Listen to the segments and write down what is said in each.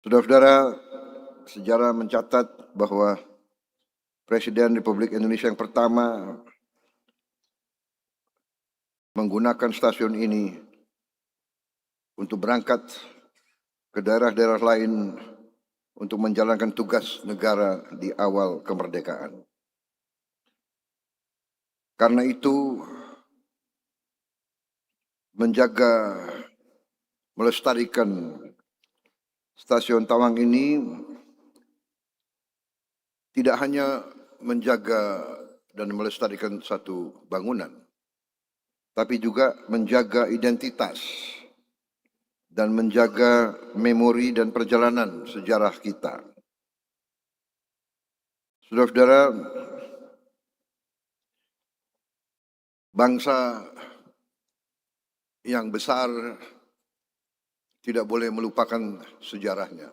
Saudara-saudara, sejarah mencatat bahwa Presiden Republik Indonesia yang pertama menggunakan stasiun ini untuk berangkat ke daerah-daerah lain untuk menjalankan tugas negara di awal kemerdekaan. Karena itu, menjaga, melestarikan stasiun Tawang ini tidak hanya menjaga dan melestarikan satu bangunan, tapi juga menjaga identitas dan menjaga memori dan perjalanan sejarah kita. Saudara-saudara, bangsa yang besar tidak boleh melupakan sejarahnya.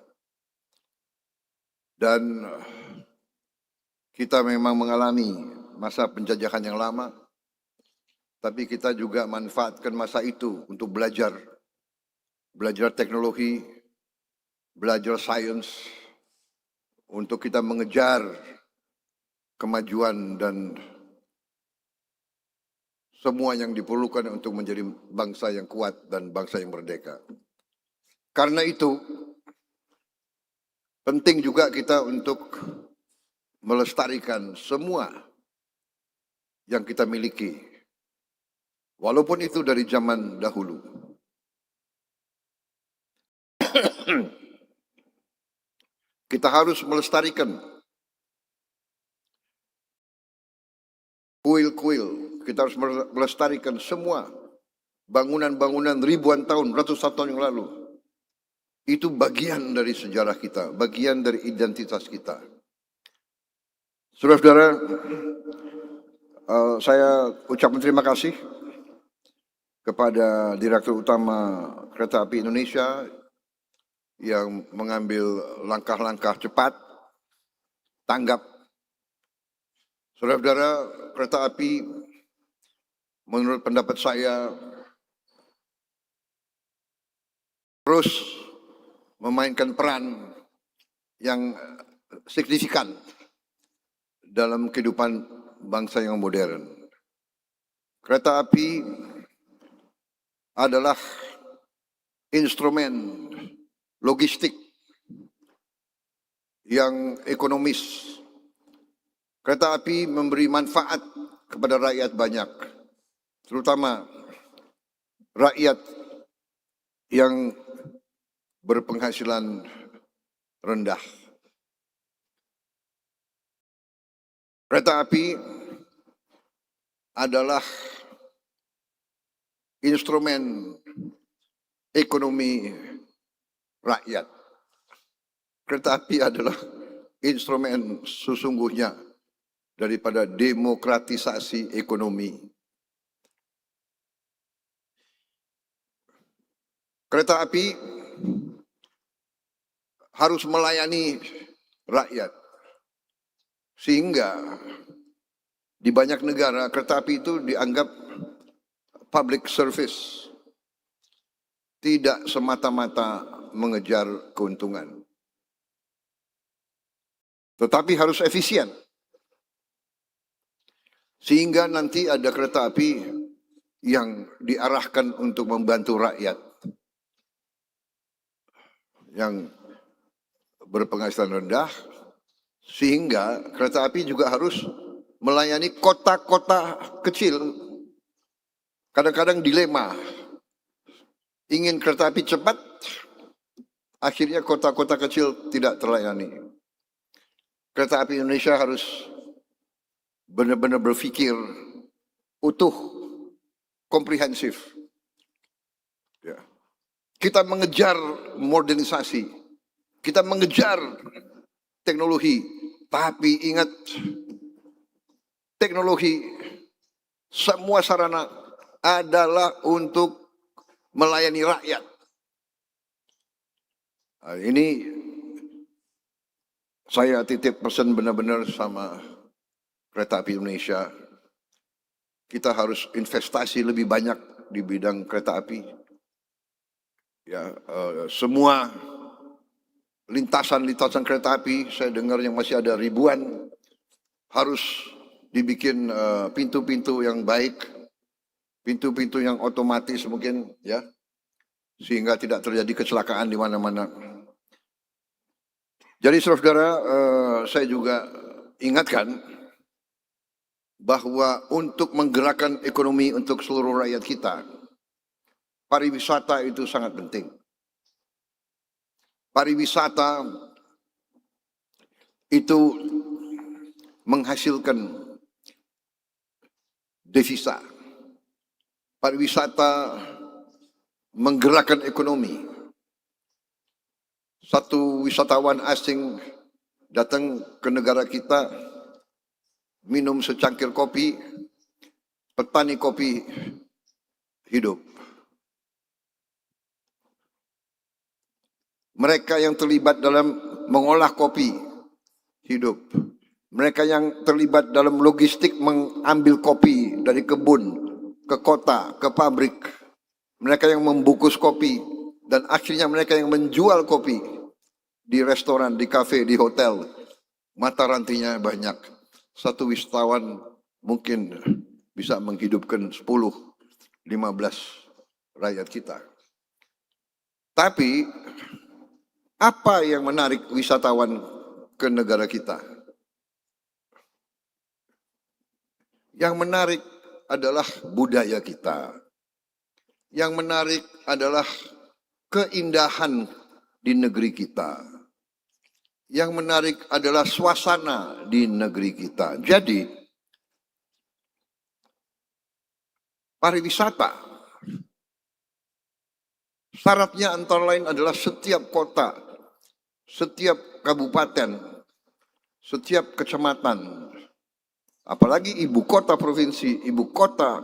Dan kita memang mengalami masa penjajahan yang lama, tapi kita juga manfaatkan masa itu untuk belajar teknologi, belajar sains, untuk kita mengejar kemajuan dan semua yang diperlukan untuk menjadi bangsa yang kuat dan bangsa yang merdeka. Karena itu, penting juga kita untuk melestarikan semua yang kita miliki, walaupun itu dari zaman dahulu. Kita harus melestarikan kuil-kuil, kita harus melestarikan semua bangunan-bangunan ribuan tahun, ratusan tahun yang lalu. Itu bagian dari sejarah kita, bagian dari identitas kita. Saudara-saudara, saya ucapkan terima kasih kepada Direktur Utama Kereta Api Indonesia yang mengambil langkah-langkah cepat, tanggap. Saudara-saudara, kereta api menurut pendapat saya terus memainkan peran yang signifikan dalam kehidupan bangsa yang modern. Kereta api adalah instrumen logistik yang ekonomis. Kereta api memberi manfaat kepada rakyat banyak, terutama rakyat yang berpenghasilan rendah. Kereta api adalah instrumen ekonomi rakyat. Kereta api adalah instrumen sesungguhnya daripada demokratisasi ekonomi. Kereta api harus melayani rakyat. Sehingga di banyak negara kereta api itu dianggap public service. Tidak semata-mata mengejar keuntungan. Tetapi harus efisien. Sehingga nanti ada kereta api yang diarahkan untuk membantu rakyat yang berpenghasilan rendah, sehingga kereta api juga harus melayani kota-kota kecil. Kadang-kadang dilema, ingin kereta api cepat, akhirnya kota-kota kecil tidak terlayani. Kereta api Indonesia harus benar-benar berpikir utuh, komprehensif. Ya. Kita mengejar modernisasi, kita mengejar teknologi, tapi ingat, teknologi semua sarana adalah untuk melayani rakyat. Nah, ini saya titip pesan benar-benar sama Kereta Api Indonesia. Kita harus investasi lebih banyak di bidang kereta api. Ya, semua lintasan-lintasan kereta api, saya dengar yang masih ada ribuan, harus dibikin pintu-pintu yang baik, pintu-pintu yang otomatis mungkin ya, sehingga tidak terjadi kecelakaan di mana-mana. Jadi saudara-saudara, saya juga ingatkan bahwa untuk menggerakkan ekonomi untuk seluruh rakyat kita, pariwisata itu sangat penting. Pariwisata itu menghasilkan devisa. Pariwisata menggerakkan ekonomi. Satu wisatawan asing datang ke negara kita, minum secangkir kopi, petani kopi hidup. Mereka yang terlibat dalam mengolah kopi hidup. Mereka yang terlibat dalam logistik mengambil kopi dari kebun ke kota, ke pabrik. Mereka yang membungkus kopi dan akhirnya mereka yang menjual kopi di restoran, di kafe, di hotel. Mata rantinya banyak. Satu wisatawan mungkin bisa menghidupkan 10, 15 rakyat kita. Tapi apa yang menarik wisatawan ke negara kita? Yang menarik adalah budaya kita. Yang menarik adalah keindahan di negeri kita. Yang menarik adalah suasana di negeri kita. Jadi, pariwisata, syaratnya antara lain adalah setiap kota, setiap kabupaten, setiap kecamatan, apalagi ibu kota provinsi, ibu kota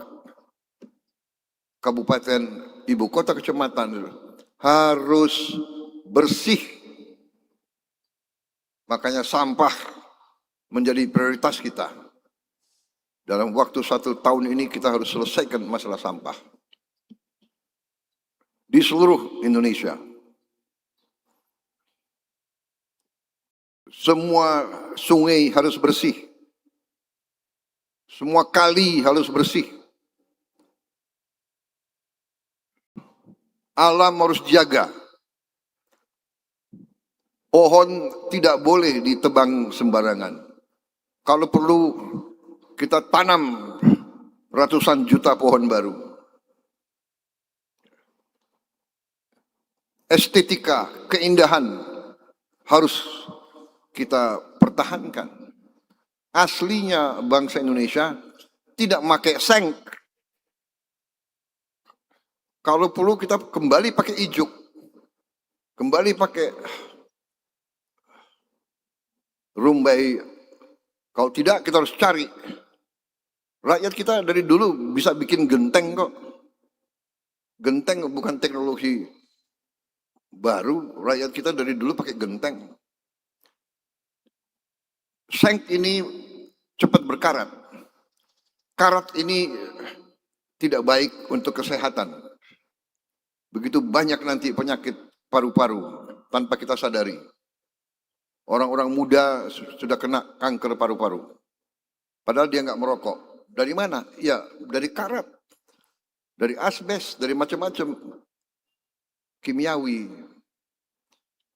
kabupaten, ibu kota kecamatan harus bersih. Makanya sampah menjadi prioritas kita. Dalam waktu 1 tahun ini kita harus selesaikan masalah sampah. Di seluruh Indonesia. Semua sungai harus bersih. Semua kali harus bersih. Alam harus dijaga. Pohon tidak boleh ditebang sembarangan. Kalau perlu kita tanam ratusan juta pohon baru. Estetika, keindahan harus kita pertahankan. Aslinya bangsa Indonesia tidak pakai seng. Kalau perlu kita kembali pakai ijuk. Kembali pakai rumbai. Kalau tidak kita harus cari. Rakyat kita dari dulu bisa bikin genteng kok. Genteng bukan teknologi baru. Rakyat kita dari dulu pakai genteng. Seng ini cepat berkarat. Karat ini tidak baik untuk kesehatan. Begitu banyak nanti penyakit paru-paru tanpa kita sadari. Orang-orang muda sudah kena kanker paru-paru. Padahal dia nggak merokok. Dari mana? Ya, dari karat. Dari asbes, dari macam-macam kimiawi.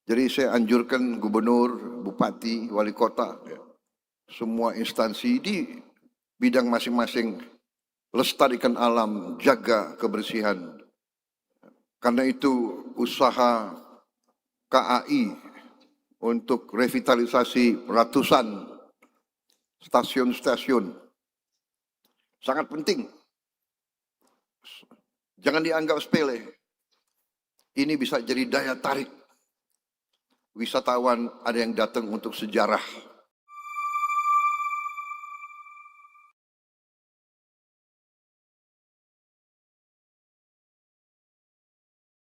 Jadi saya anjurkan gubernur, bupati, wali kota, ya, semua instansi di bidang masing-masing, lestarikan alam, jaga kebersihan. Karena itu usaha KAI untuk revitalisasi ratusan stasiun-stasiun sangat penting. Jangan dianggap sepele. Ini bisa jadi daya tarik. Wisatawan ada yang datang untuk sejarah.